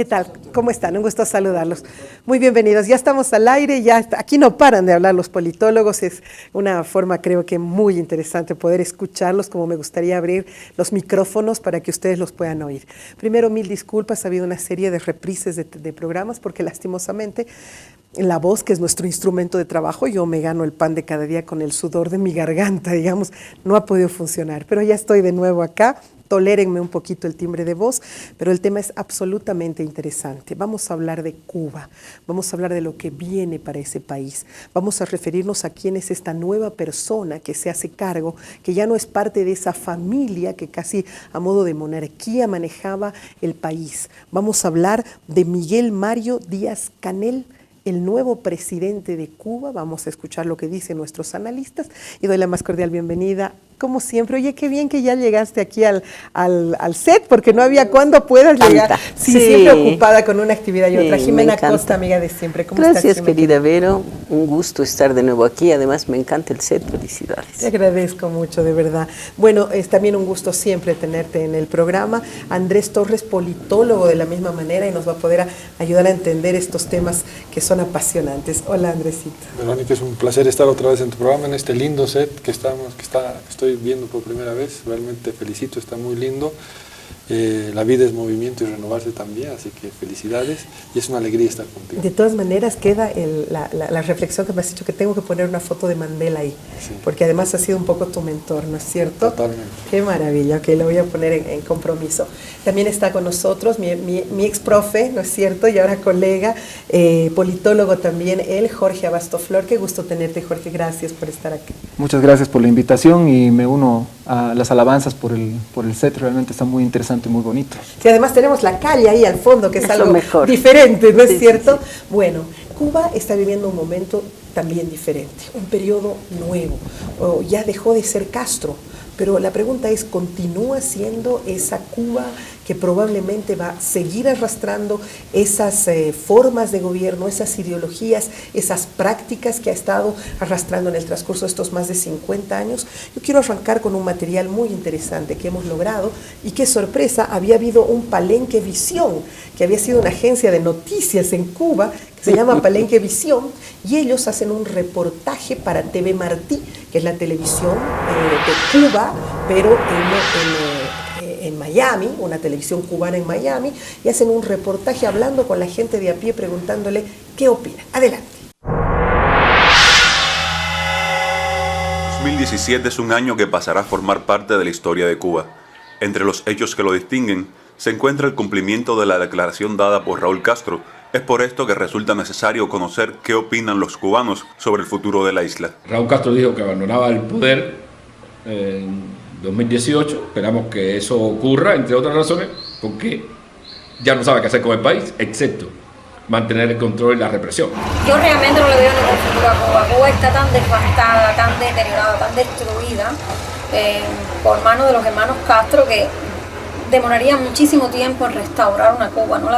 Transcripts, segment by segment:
¿Qué tal? ¿Cómo están? Un gusto saludarlos. Muy bienvenidos. Ya estamos al aire, aquí no paran de hablar los politólogos. Es una forma, creo que muy interesante poder escucharlos, como me gustaría abrir los micrófonos para que ustedes los puedan oír. Primero, mil disculpas, ha habido una serie de reprises de programas porque lastimosamente la voz, que es nuestro instrumento de trabajo, yo me gano el pan de cada día con el sudor de mi garganta, digamos, no ha podido funcionar. Pero ya estoy de nuevo acá. Tolérenme un poquito el timbre de voz, pero el tema es absolutamente interesante. Vamos a hablar de Cuba, vamos a hablar de lo que viene para ese país, vamos a referirnos a quién es esta nueva persona que se hace cargo, que ya no es parte de esa familia que casi a modo de monarquía manejaba el país. Vamos a hablar de Miguel Mario Díaz-Canel, el nuevo presidente de Cuba. Vamos a escuchar lo que dicen nuestros analistas y doy la más cordial bienvenida, como siempre. Oye, qué bien que ya llegaste aquí al set, porque no había cuándo puedas llegar. Sí, siempre ocupada con una actividad y otra. Jimena Costa, amiga de siempre. ¿Cómo estás, Gracias, querida Vero. Un gusto estar de nuevo aquí. Además, me encanta el set. Felicidades. Te agradezco mucho, de verdad. Bueno, es también un gusto siempre tenerte en el programa. Andrés Torres, politólogo de la misma manera, y nos va a poder ayudar a entender estos temas que son apasionantes. Hola, Andresito. Verónica, es un placer estar otra vez en tu programa, en este lindo set que estoy viendo por primera vez. Realmente te felicito, está muy lindo. La vida es movimiento y renovarse también, así que felicidades y es una alegría estar contigo. De todas maneras queda la reflexión que me has dicho, que tengo que poner una foto de Mandela ahí, sí, porque además ha sido un poco tu mentor, ¿no es cierto? Totalmente. Qué maravilla, ok, lo voy a poner en compromiso. También está con nosotros mi ex profe, ¿no es cierto? Y ahora colega, politólogo también, él, Jorge Abastoflor. Qué gusto tenerte, Jorge, gracias por estar aquí. Muchas gracias por la invitación y me uno a las alabanzas por el set, realmente está muy interesante y muy bonito. Sí, además tenemos la calle ahí al fondo, que es algo mejor, diferente, ¿no es cierto? Sí. Bueno, Cuba está viviendo un momento también diferente, un periodo nuevo. Ya dejó de ser Castro, pero la pregunta es, ¿continúa siendo esa Cuba que probablemente va a seguir arrastrando esas formas de gobierno, esas ideologías, esas prácticas que ha estado arrastrando en el transcurso de estos más de 50 años? Yo quiero arrancar con un material muy interesante que hemos logrado, y qué sorpresa, había habido un Palenque Visión, que había sido una agencia de noticias en Cuba, que se llama Palenque Visión, y ellos hacen un reportaje para TV Martí, que es la televisión de Cuba, pero en Miami, una televisión cubana en Miami, y hacen un reportaje hablando con la gente de a pie, preguntándole qué opinan. Adelante. 2017 es un año que pasará a formar parte de la historia de Cuba. Entre los hechos que lo distinguen se encuentra el cumplimiento de la declaración dada por Raúl Castro. Es por esto que resulta necesario conocer qué opinan los cubanos sobre el futuro de la isla. Raúl Castro dijo que abandonaba el poder en 2018. Esperamos que eso ocurra, entre otras razones, porque ya no sabe qué hacer con el país, excepto mantener el control y la represión. Yo realmente no le veo ningún futuro a Cuba. Cuba está tan devastada, tan deteriorada, tan destruida por manos de los hermanos Castro, que demoraría muchísimo tiempo en restaurar una Cuba. No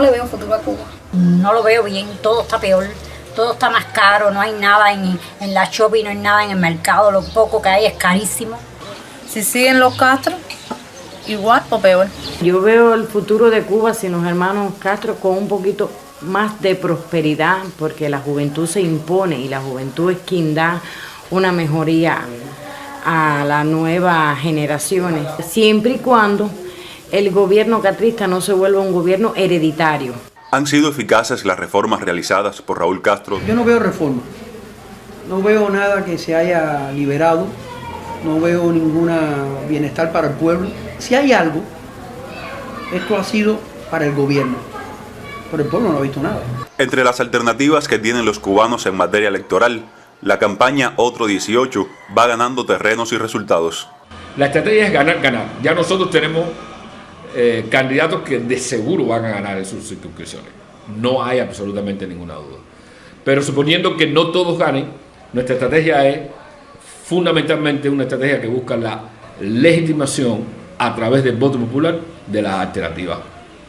le veo futuro a Cuba. No lo veo bien, todo está peor, todo está más caro, no hay nada en la shopping, no hay nada en el mercado, lo poco que hay es carísimo. Si siguen los Castro, igual o peor. Yo veo el futuro de Cuba sin los hermanos Castro con un poquito más de prosperidad, porque la juventud se impone y la juventud es quien da una mejoría a las nuevas generaciones, siempre y cuando el gobierno castrista no se vuelva un gobierno hereditario. ¿Han sido eficaces las reformas realizadas por Raúl Castro? Yo no veo reforma, no veo nada que se haya liberado, no veo ninguna bienestar para el pueblo. Si hay algo, esto ha sido para el gobierno, pero el pueblo no ha visto nada. Entre las alternativas que tienen los cubanos en materia electoral, la campaña Otro 18 va ganando terrenos y resultados. La estrategia es ganar, ganar. Ya nosotros tenemos candidatos que de seguro van a ganar en sus circunscripciones. No hay absolutamente ninguna duda. Pero suponiendo que no todos ganen, nuestra estrategia es fundamentalmente una estrategia que busca la legitimación a través del voto popular de las alternativas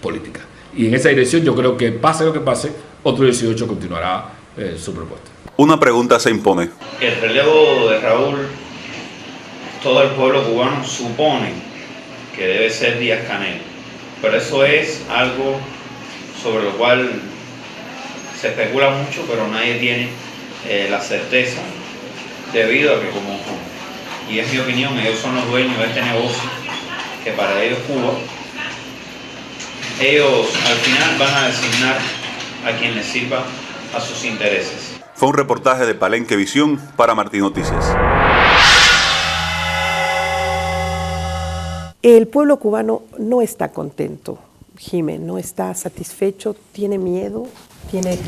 políticas. Y en esa dirección yo creo que pase lo que pase, Otro 18 continuará su propuesta. Una pregunta se impone. El relevo de Raúl, todo el pueblo cubano supone que debe ser Díaz-Canel, pero eso es algo sobre lo cual se especula mucho, pero nadie tiene la certeza, debido a que, y es mi opinión, ellos son los dueños de este negocio, que para ellos Cuba, ellos al final van a designar a quien les sirva a sus intereses. Fue un reportaje de Palenque Visión para Martín Noticias. El pueblo cubano no está contento, Jimé, no está satisfecho, tiene miedo,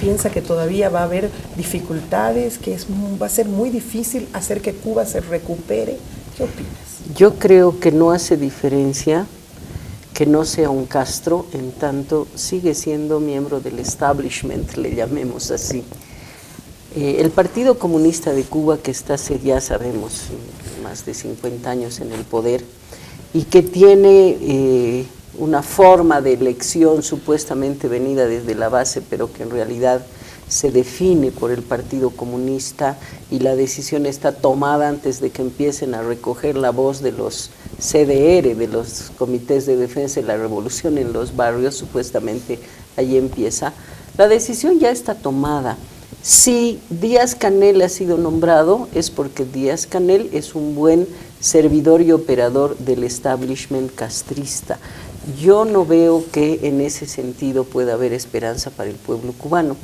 piensa que todavía va a haber dificultades, que va a ser muy difícil hacer que Cuba se recupere. ¿Qué opinas? Yo creo que no hace diferencia que no sea un Castro, en tanto sigue siendo miembro del establishment, le llamemos así. El Partido Comunista de Cuba, que está hace, ya sabemos, más de 50 años en el poder, y que tiene una forma de elección supuestamente venida desde la base, pero que en realidad se define por el Partido Comunista, y la decisión está tomada antes de que empiecen a recoger la voz de los CDR, de los Comités de Defensa de la Revolución en los barrios, supuestamente allí empieza. La decisión ya está tomada. Si Díaz-Canel ha sido nombrado, es porque Díaz-Canel es un buen servidor y operador del establishment castrista. Yo no veo que en ese sentido pueda haber esperanza para el pueblo cubano.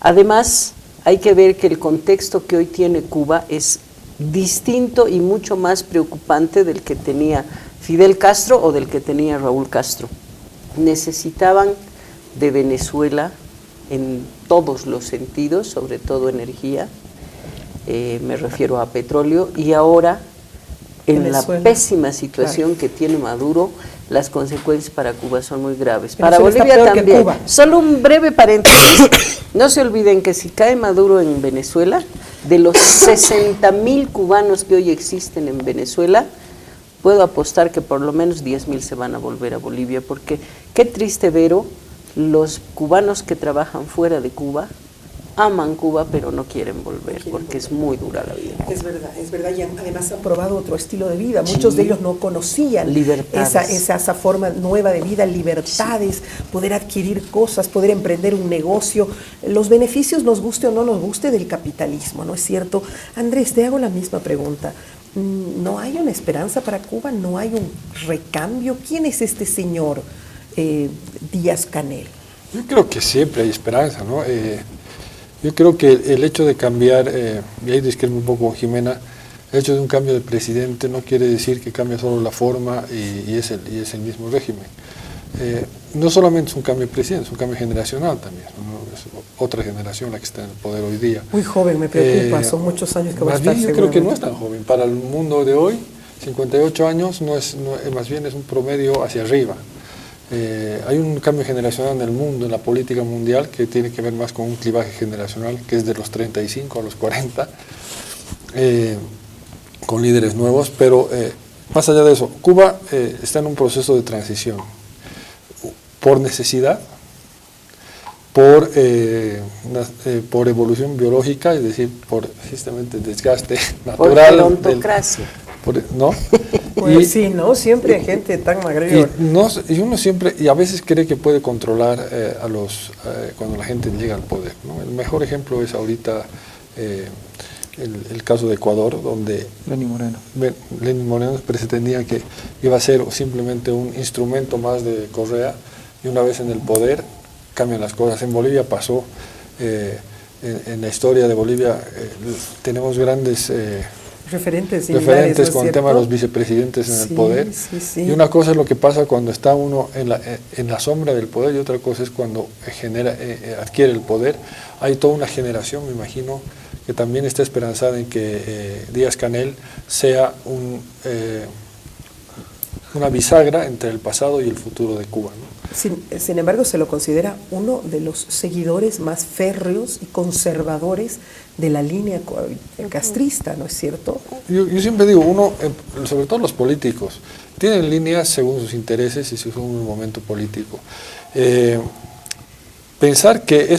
Además, hay que ver que el contexto que hoy tiene Cuba es distinto y mucho más preocupante del que tenía Fidel Castro o del que tenía Raúl Castro. Necesitaban de Venezuela en todos los sentidos, sobre todo energía, me refiero a petróleo, y ahora en Venezuela, la pésima situación que tiene Maduro, las consecuencias para Cuba son muy graves. Para Bolivia también. Solo un breve paréntesis. No se olviden que si cae Maduro en Venezuela, de los 60,000 cubanos que hoy existen en Venezuela, puedo apostar que por lo menos 10,000 se van a volver a Bolivia, porque qué triste ver los cubanos que trabajan fuera de Cuba, aman Cuba pero no quieren volver porque es muy dura la vida. Es verdad, y además han probado otro estilo de vida. Muchos de ellos no conocían esa forma nueva de vida, libertades, poder adquirir cosas, poder emprender un negocio, los beneficios, nos guste o no nos guste, del capitalismo, ¿no es cierto? Andrés, te hago la misma pregunta. ¿No hay una esperanza para Cuba? ¿No hay un recambio? ¿Quién es este señor Díaz-Canel? Yo creo que siempre hay esperanza, ¿no? Yo creo que el hecho de cambiar, y ahí discrepo un poco con Jimena, el hecho de un cambio de presidente no quiere decir que cambie solo la forma y es el mismo régimen. No solamente es un cambio de presidente, es un cambio generacional también, ¿no? Es otra generación la que está en el poder hoy día. Muy joven, me preocupa, son muchos años que va a estar. Yo creo que no es tan joven. Para el mundo de hoy, 58 años más bien es un promedio hacia arriba. Hay un cambio generacional en el mundo, en la política mundial, que tiene que ver más con un clivaje generacional, que es de los 35 a los 40, con líderes nuevos, pero más allá de eso, Cuba está en un proceso de transición, por necesidad, por evolución biológica, es decir, por justamente desgaste natural. Por gerontocracia. ¿No? Pues sí, ¿no? Siempre hay gente tan mayor. Y uno siempre, y a veces cree que puede controlar cuando la gente llega al poder, ¿no? El mejor ejemplo es ahorita el caso de Ecuador, donde Lenín Moreno pretendía que iba a ser simplemente un instrumento más de Correa, y una vez en el poder cambian las cosas. En Bolivia pasó, en la historia de Bolivia tenemos grandes referentes con el tema de los vicepresidentes en el poder. Y una cosa es lo que pasa cuando está uno en la sombra del poder, y otra cosa es cuando adquiere el poder. Hay toda una generación, me imagino, que también está esperanzada en que Díaz-Canel sea una bisagra entre el pasado y el futuro de Cuba, ¿no? Sin embargo, se lo considera uno de los seguidores más férreos y conservadores de la línea castrista, ¿no es cierto? Yo siempre digo, sobre todo los políticos, tienen líneas según sus intereses y según el momento político. pensar que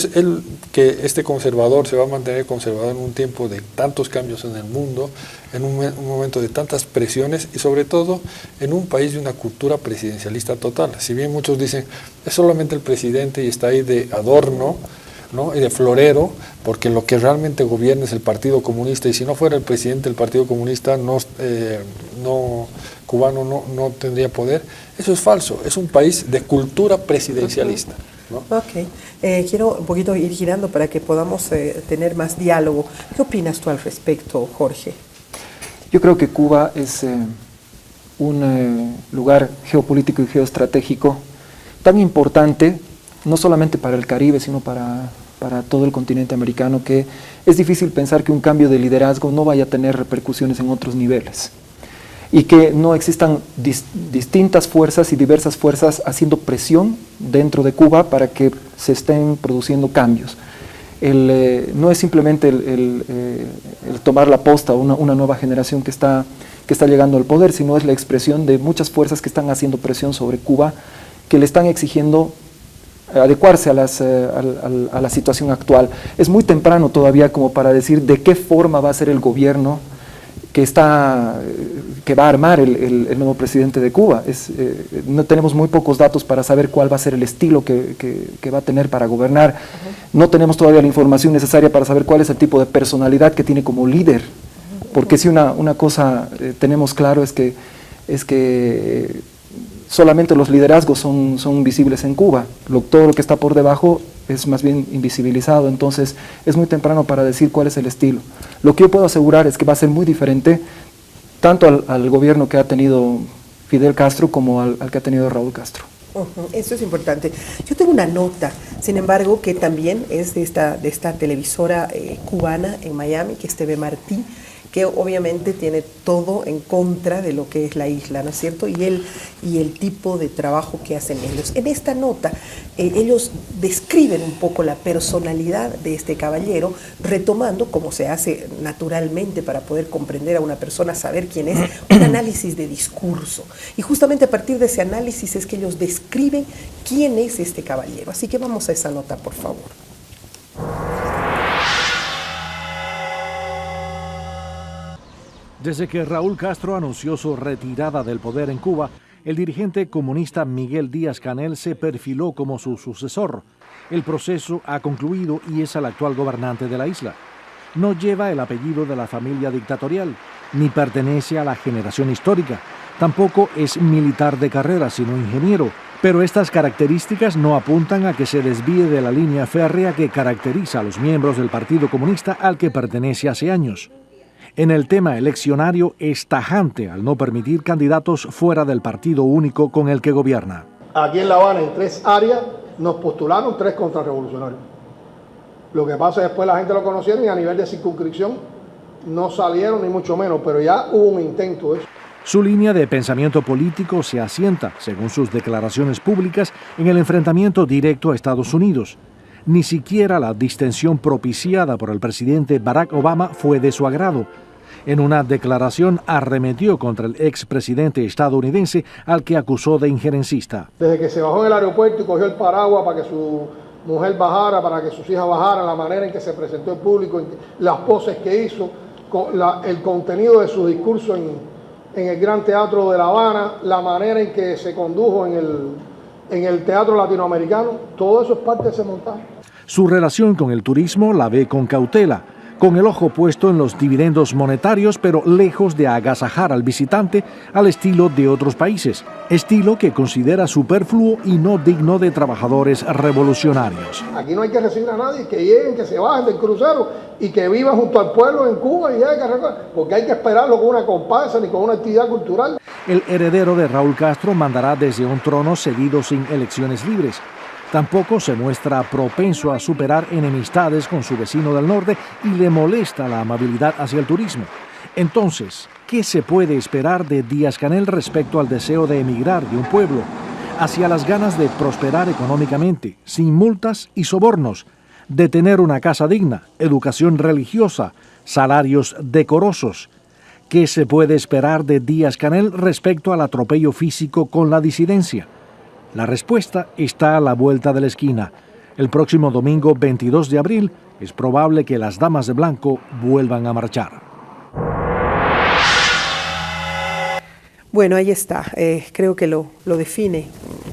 que este conservador se va a mantener conservador en un tiempo de tantos cambios en el mundo, en un momento de tantas presiones y sobre todo en un país de una cultura presidencialista total. Si bien muchos dicen es solamente el presidente y está ahí de adorno, ¿no? Y de florero, porque lo que realmente gobierna es el Partido Comunista, y si no fuera el presidente del Partido Comunista cubano no tendría poder. Eso es falso, es un país de cultura presidencialista, ¿no? Ok, quiero un poquito ir girando para que podamos tener más diálogo. ¿Qué opinas tú al respecto, Jorge? Yo creo que Cuba es un lugar geopolítico y geoestratégico tan importante, no solamente para el Caribe, sino para todo el continente americano, que es difícil pensar que un cambio de liderazgo no vaya a tener repercusiones en otros niveles y que no existan distintas fuerzas y diversas fuerzas haciendo presión dentro de Cuba para que se estén produciendo cambios. No es simplemente el tomar la posta una nueva generación que está llegando al poder, sino es la expresión de muchas fuerzas que están haciendo presión sobre Cuba, que le están exigiendo adecuarse a la situación actual. Es muy temprano todavía como para decir de qué forma va a ser el gobierno que va a armar el nuevo presidente de Cuba. No tenemos muy pocos datos para saber cuál va a ser el estilo que va a tener para gobernar. No tenemos todavía la información necesaria para saber cuál es el tipo de personalidad que tiene como líder. Porque si una cosa tenemos claro es que solamente los liderazgos son visibles en Cuba. Todo lo que está por debajo es más bien invisibilizado, entonces es muy temprano para decir cuál es el estilo. Lo que yo puedo asegurar es que va a ser muy diferente tanto al gobierno que ha tenido Fidel Castro como al que ha tenido Raúl Castro. Eso es importante. Yo tengo una nota, sin embargo, que también es de esta televisora cubana en Miami, que es TV Martí, que obviamente tiene todo en contra de lo que es la isla, ¿no es cierto? Y el tipo de trabajo que hacen ellos. En esta nota, ellos describen un poco la personalidad de este caballero, retomando, como se hace naturalmente para poder comprender a una persona, saber quién es, un análisis de discurso. Y justamente a partir de ese análisis es que ellos describen quién es este caballero. Así que vamos a esa nota, por favor. Desde que Raúl Castro anunció su retirada del poder en Cuba, el dirigente comunista Miguel Díaz-Canel se perfiló como su sucesor. El proceso ha concluido y es el actual gobernante de la isla. No lleva el apellido de la familia dictatorial, ni pertenece a la generación histórica. Tampoco es militar de carrera, sino ingeniero. Pero estas características no apuntan a que se desvíe de la línea férrea que caracteriza a los miembros del Partido Comunista al que pertenece hace años. En el tema eleccionario es tajante al no permitir candidatos fuera del partido único con el que gobierna. Aquí en La Habana, en 3 áreas, nos postularon 3 contrarrevolucionarios. Lo que pasa es que después la gente lo conocieron y a nivel de circunscripción no salieron ni mucho menos, pero ya hubo un intento de eso. Su línea de pensamiento político se asienta, según sus declaraciones públicas, en el enfrentamiento directo a Estados Unidos. Ni siquiera la distensión propiciada por el presidente Barack Obama fue de su agrado. En una declaración arremetió contra el expresidente estadounidense al que acusó de injerencista. Desde que se bajó en el aeropuerto y cogió el paraguas para que su mujer bajara, para que sus hijas bajaran, la manera en que se presentó el público, las poses que hizo, el contenido de su discurso en el Gran Teatro de La Habana, la manera en que se condujo en el teatro latinoamericano, todo eso es parte de ese montaje. Su relación con el turismo la ve con cautela, con el ojo puesto en los dividendos monetarios, pero lejos de agasajar al visitante al estilo de otros países, estilo que considera superfluo y no digno de trabajadores revolucionarios. Aquí no hay que recibir a nadie, que lleguen, que se bajen del crucero y que vivan junto al pueblo en Cuba, porque hay que esperarlo con una comparsa ni con una actividad cultural. El heredero de Raúl Castro mandará desde un trono cedido sin elecciones libres. Tampoco se muestra propenso a superar enemistades con su vecino del norte y le molesta la amabilidad hacia el turismo. Entonces, ¿qué se puede esperar de Díaz-Canel respecto al deseo de emigrar de un pueblo, hacia las ganas de prosperar económicamente, sin multas y sobornos, de tener una casa digna, educación religiosa, salarios decorosos? ¿Qué se puede esperar de Díaz-Canel respecto al atropello físico con la disidencia? La respuesta está a la vuelta de la esquina. El próximo domingo 22 de abril es probable que las damas de blanco vuelvan a marchar. Bueno, ahí está, creo que lo define,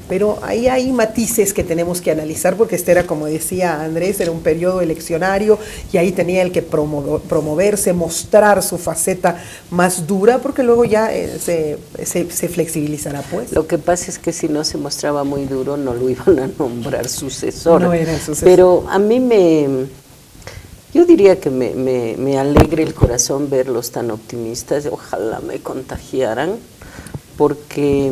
pero ahí hay matices que tenemos que analizar porque este era, como decía Andrés, era un periodo eleccionario y ahí tenía el que promoverse, mostrar su faceta más dura porque luego ya se flexibilizará pues. Lo que pasa es que si no se mostraba muy duro no lo iban a nombrar sucesor. No era el sucesor. Pero a mí yo diría que me alegra el corazón verlos tan optimistas, ojalá me contagiaran, porque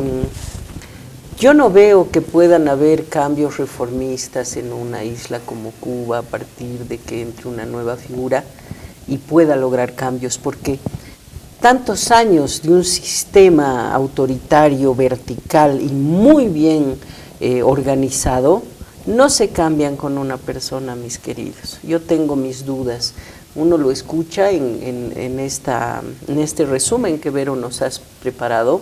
yo no veo que puedan haber cambios reformistas en una isla como Cuba a partir de que entre una nueva figura y pueda lograr cambios, porque tantos años de un sistema autoritario, vertical y muy bien organizado, no se cambian con una persona, mis queridos. Yo tengo mis dudas. Uno lo escucha en este resumen que Vero nos has preparado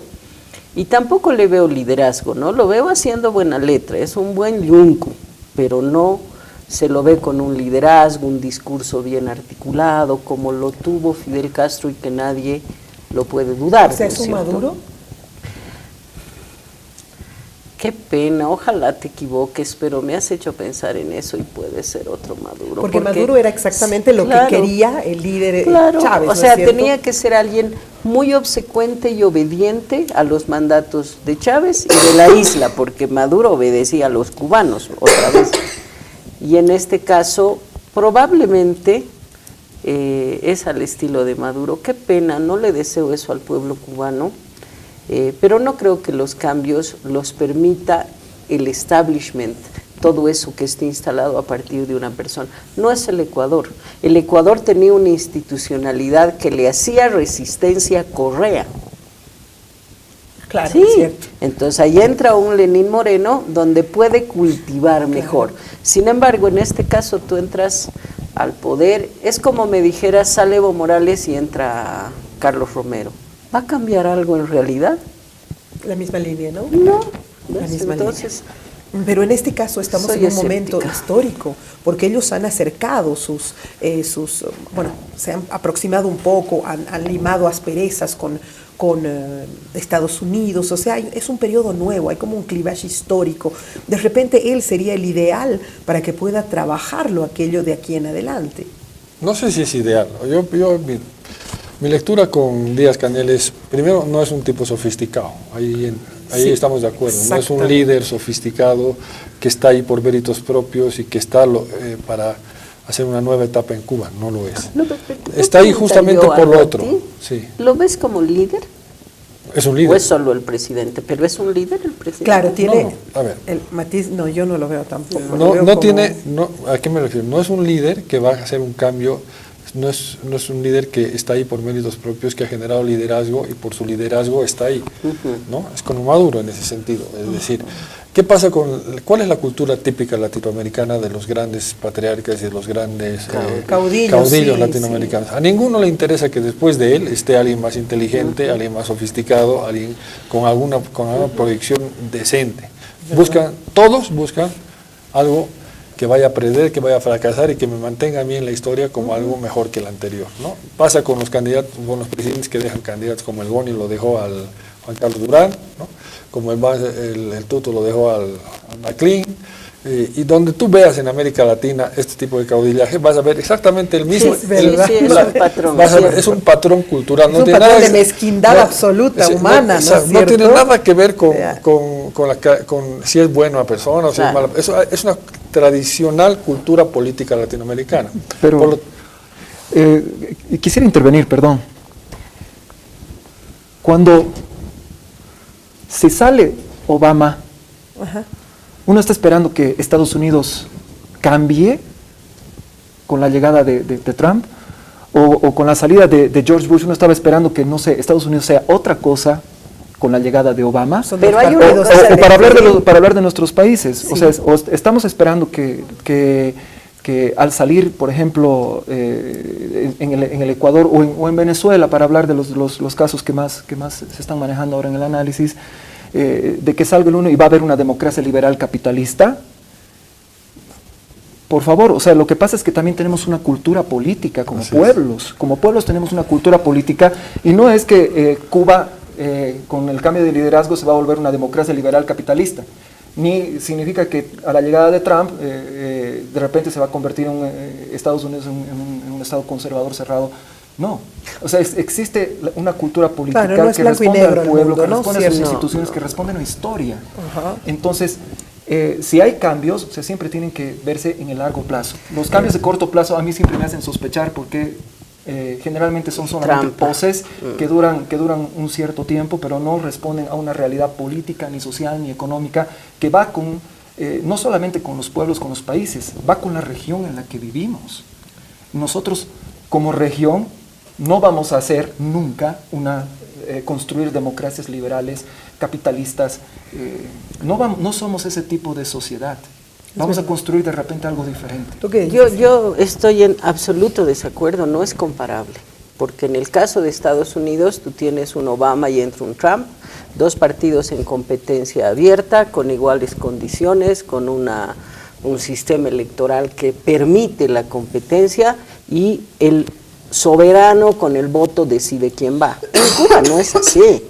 y tampoco le veo liderazgo, ¿no? Lo veo haciendo buena letra, es un buen yunque, pero no se lo ve con un liderazgo, un discurso bien articulado, como lo tuvo Fidel Castro y que nadie lo puede dudar. O sea, ¿es un Maduro? Qué pena, ojalá te equivoques, pero me has hecho pensar en eso y puede ser otro Maduro. Porque Maduro era exactamente lo que quería el líder Chávez. O sea, tenía que ser alguien muy obsecuente y obediente a los mandatos de Chávez y de la isla, porque Maduro obedecía a los cubanos otra vez. Y en este caso, probablemente es al estilo de Maduro. Qué pena, no le deseo eso al pueblo cubano. Pero no creo que los cambios los permita el establishment, todo eso que esté instalado a partir de una persona. No es el Ecuador. El Ecuador tenía una institucionalidad que le hacía resistencia a Correa. Claro, sí. Es cierto. Entonces ahí entra un Lenín Moreno donde puede cultivar mejor. Claro. Sin embargo, en este caso tú entras al poder, es como me dijeras, sale Evo Morales y entra Carlos Romero. ¿Va a cambiar algo en realidad? La misma línea, ¿no? No. La misma entonces, línea. Pero en este caso estamos en un momento histórico, porque ellos han acercado bueno, se han aproximado un poco, han limado asperezas con Estados Unidos, o sea, es un periodo nuevo, hay como un clivaje histórico. De repente él sería el ideal para que pueda trabajarlo aquello de aquí en adelante. No sé si es ideal. Mi lectura con Díaz-Canel es, primero, no es un tipo sofisticado, ahí sí, estamos de acuerdo, no es un líder sofisticado que está ahí por méritos propios y que está para hacer una nueva etapa en Cuba, no lo es. No, está ahí justamente por lo otro. Sí. ¿Lo ves como líder? Es un líder. ¿O es solo el presidente? ¿Pero es un líder el presidente? Claro, tiene a ver. El matiz, no, yo no lo veo tampoco. ¿A qué me refiero? No es un líder que va a hacer un cambio. No es un líder que está ahí por méritos propios, que ha generado liderazgo y por su liderazgo está ahí, ¿no? Es como Maduro en ese sentido. Es decir, ¿cuál es la cultura típica latinoamericana de los grandes patriarcas y de los grandes caudillos latinoamericanos? Sí. A ninguno le interesa que después de él esté alguien más inteligente, alguien más sofisticado, alguien con alguna proyección decente. Todos buscan algo que vaya a perder, que vaya a fracasar y que me mantenga a mí en la historia como algo mejor que el anterior, ¿no? Pasa con los candidatos, con los presidentes que dejan candidatos, como el Goni lo dejó al Juan Carlos Durán, ¿no? Como el Tuto lo dejó al Maclín, y donde tú veas en América Latina este tipo de caudillaje, vas a ver exactamente el mismo. Sí, es un patrón. Es un patrón cultural. Es un patrón de mezquindad absoluta, humana, no tiene nada que ver con si es buena persona o si es mala. Es una tradicional cultura política latinoamericana. Pero quisiera intervenir, perdón. Cuando se sale Obama, uno está esperando que Estados Unidos cambie con la llegada de Trump, o con la salida de George Bush, uno estaba esperando que, no sé, Estados Unidos sea otra cosa con la llegada de Obama, pero hay para hablar de nuestros países. Sí. O sea, estamos esperando que al salir, por ejemplo, en el Ecuador o en Venezuela, para hablar de los casos que más se están manejando ahora en el análisis, de que salga el uno y va a haber una democracia liberal capitalista. Por favor, o sea, lo que pasa es que también tenemos una cultura política como pueblos. Como pueblos tenemos una cultura política y no es que Cuba con el cambio de liderazgo se va a volver una democracia liberal capitalista. Ni significa que a la llegada de Trump de repente se va a convertir Estados Unidos en un estado conservador cerrado. No, o sea, existe una cultura política que responde al pueblo, que responde a sus instituciones, que responde a la historia. Entonces, si hay cambios, o sea, siempre tienen que verse en el largo plazo. Los cambios de corto plazo a mí siempre me hacen sospechar porque generalmente son solamente poses que duran un cierto tiempo, pero no responden a una realidad política, ni social, ni económica, que va con, no solamente con los pueblos, con los países, va con la región en la que vivimos. Nosotros, como región, no vamos a hacer nunca construir democracias liberales, capitalistas. No somos ese tipo de sociedad. Vamos a construir de repente algo diferente. Yo estoy en absoluto desacuerdo, no es comparable. Porque en el caso de Estados Unidos, tú tienes un Obama y entra un Trump, dos partidos en competencia abierta, con iguales condiciones, con un sistema electoral que permite la competencia y el soberano con el voto decide quién va. En Cuba no es así.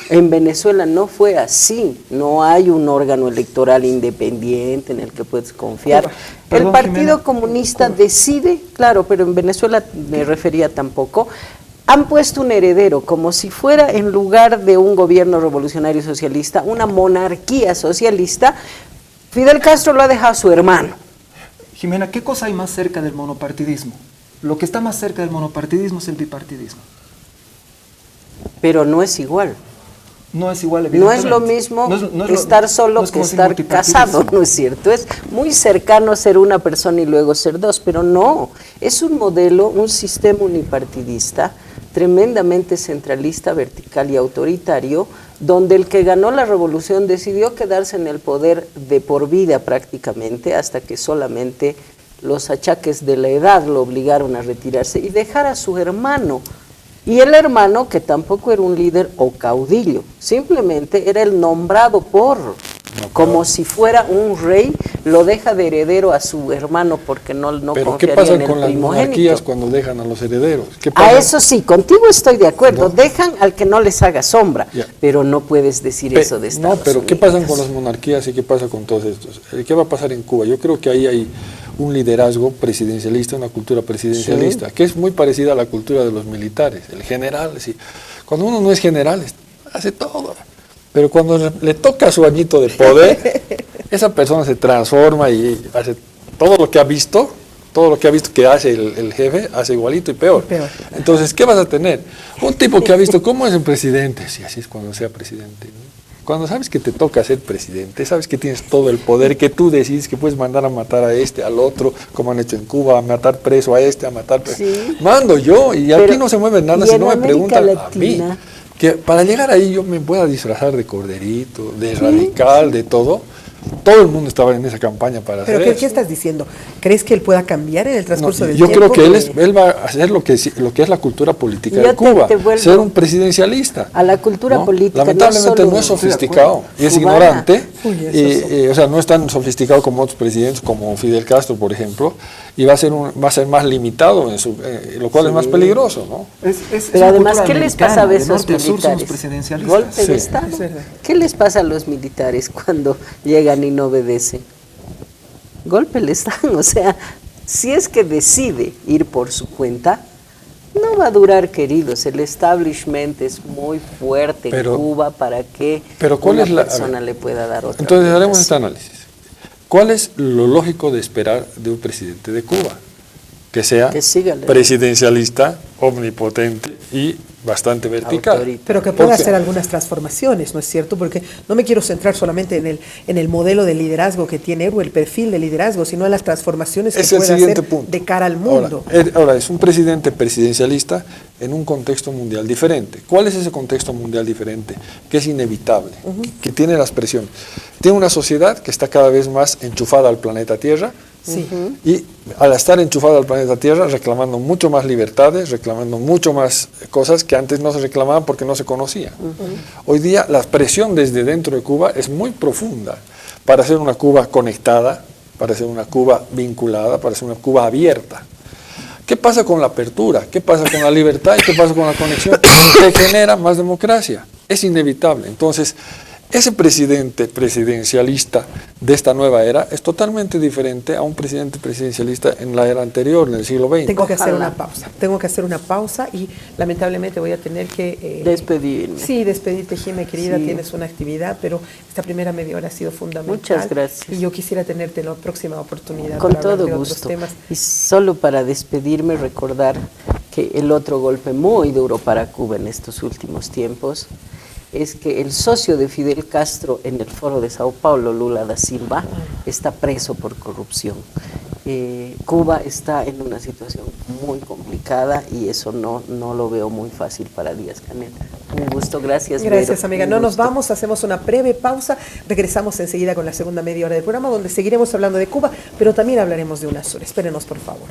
En Venezuela no fue así. No hay un órgano electoral independiente en el que puedes confiar. El Partido Comunista decide, claro, pero en Venezuela me refería tampoco. Han puesto un heredero como si fuera, en lugar de un gobierno revolucionario socialista, una monarquía socialista. Fidel Castro lo ha dejado a su hermano. Jimena, ¿qué cosa hay más cerca del monopartidismo? Lo que está más cerca del monopartidismo es el bipartidismo. Pero no es igual. No es igual, no es lo mismo estar solo que estar casado, ¿no es cierto? Es muy cercano ser una persona y luego ser dos, pero no, es un modelo, un sistema unipartidista tremendamente centralista, vertical y autoritario, donde el que ganó la revolución decidió quedarse en el poder de por vida prácticamente, hasta que solamente los achaques de la edad lo obligaron a retirarse y dejar a su hermano. Y el hermano, que tampoco era un líder o caudillo, simplemente era el nombrado como si fuera un rey, lo deja de heredero a su hermano porque no ¿Pero confiaría qué pasa en el con las monarquías primogénito. cuando dejan a los herederos? ¿Qué A pasa? eso sí, contigo estoy de acuerdo, dejan al que no les haga sombra, pero no puedes decir eso de Estados No, pero Unidos. ¿qué pasa con las monarquías y qué pasa con todos estos? ¿Qué va a pasar en Cuba? Yo creo que ahí hay un liderazgo presidencialista, una cultura presidencialista, que es muy parecida a la cultura de los militares. El general, sí. Cuando uno no es general, hace todo. Pero cuando le toca su añito de poder, esa persona se transforma y hace todo lo que ha visto que hace el jefe, hace igualito y peor. Entonces, ¿qué vas a tener? Un tipo que ha visto cómo es un presidente, sí, así es cuando sea presidente, ¿no? Cuando sabes que te toca ser presidente, sabes que tienes todo el poder, que tú decides que puedes mandar a matar a este, al otro, como han hecho en Cuba, a matar preso a este, a matar preso. Sí. Mando yo, y aquí no se mueve nada, si no me preguntan a mí. Que para llegar ahí yo me pueda disfrazar de corderito, de radical, de todo. Todo el mundo estaba en esa campaña para hacer eso. ¿Pero qué estás diciendo? ¿Crees que él pueda cambiar en el transcurso del tiempo? Yo creo que él va a hacer lo que es la cultura política de Cuba, ser un presidencialista. A la cultura política. Lamentablemente no es sofisticado y es ignorante, o sea, no es tan sofisticado como otros presidentes, como Fidel Castro, por ejemplo, y va a ser más limitado, lo cual es más peligroso, ¿no? Pero además, ¿qué les pasa a esos militares? ¿Golpe de Estado? ¿Qué les pasa a los militares cuando llegan y no obedecen? Golpe les dan, o sea, si es que decide ir por su cuenta, no va a durar, queridos. El establishment es muy fuerte en Cuba para que una persona le pueda dar otra. Entonces haremos este análisis. ¿Cuál es lo lógico de esperar de un presidente de Cuba? Que sea presidencialista, omnipotente y bastante vertical. Pero que pueda hacer algunas transformaciones, ¿no es cierto? Porque no me quiero centrar solamente en el modelo de liderazgo que tiene o el perfil de liderazgo, sino en las transformaciones que puede hacer de cara al mundo. Ahora, es un presidente presidencialista en un contexto mundial diferente. ¿Cuál es ese contexto mundial diferente? Que es inevitable, que tiene las presiones. Tiene una sociedad que está cada vez más enchufada al planeta Tierra, y al estar enchufada al planeta Tierra, reclamando mucho más libertades, reclamando mucho más cosas que antes no se reclamaban porque no se conocían. Hoy día la presión desde dentro de Cuba es muy profunda para hacer una Cuba conectada, para ser una Cuba vinculada, para ser una Cuba abierta. ¿Qué pasa con la apertura? ¿Qué pasa con la libertad? ¿Y qué pasa con la conexión? ¿Qué genera más democracia? Es inevitable. Entonces, ese presidente presidencialista de esta nueva era es totalmente diferente a un presidente presidencialista en la era anterior, en el siglo XX. Tengo que hacer una pausa y lamentablemente voy a tener que... despedirme. Sí, despedirte, Jimé, querida, tienes una actividad, pero esta primera media hora ha sido fundamental. Muchas gracias. Y yo quisiera tenerte en la próxima oportunidad. Con para hablar todo de gusto. otros temas. Y solo para despedirme, recordar que el otro golpe muy duro para Cuba en estos últimos tiempos es que el socio de Fidel Castro en el Foro de Sao Paulo, Lula da Silva, está preso por corrupción. Cuba está en una situación muy complicada y eso no lo veo muy fácil para Díaz-Canel. Un gusto, gracias. Gracias, Vero. amiga. No nos vamos, hacemos una breve pausa, regresamos enseguida con la segunda media hora del programa donde seguiremos hablando de Cuba, pero también hablaremos de UNASUR. Espérenos, por favor.